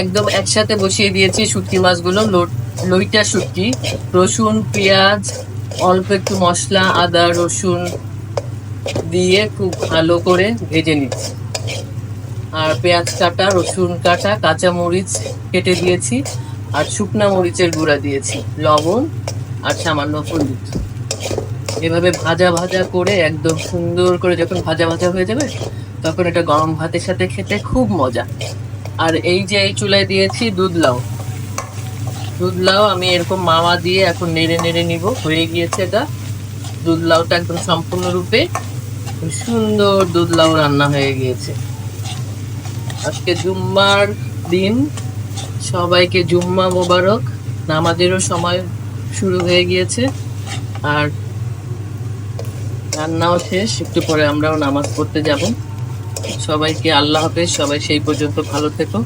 একদম একসাথে বসিয়ে দিয়েছি শুটকি মাছগুলো, লইটা শুটকি। রসুন, পেঁয়াজ, অল্প একটু মশলা, আদা রসুন দিয়ে খুব ভালো করে ভেজে নিচ্ছি। আর পেঁয়াজ কাটা, রসুন কাটা, কাঁচা মরিচ কেটে দিয়েছি, আর শুকনা মরিচের গুঁড়া দিয়েছি, লবণ আর সামান্য হলুদ। এভাবে ভাজা ভাজা করে একদম সুন্দর করে যখন ভাজা ভাজা হয়ে যাবে, তখন এটা গরম ভাতের সাথে খেতে খুব মজা। আর এই যে এই চুলায় দিয়েছি দুধলাউ। দুধলাউ আমি এরকম মাওয়া দিয়ে এখন নেড়ে নেড়ে নিব, হয়ে গিয়েছে এটা। দুধলাউটা একদম সম্পূর্ণরূপে সুন্দর দুধলাউ রান্না হয়ে গিয়েছে। আজকে জুম্মার দিন, সবাইকে জুম্মা মোবারক। নামাজেরও সময় শুরু হয়ে গিয়েছে, আর রান্নাও শেষ, একটু পরে আমরাও নামাজ পড়তে যাব। সবাইকে আল্লাহ হাফেজ, সবাই সেই পর্যন্ত ভালো থেকো।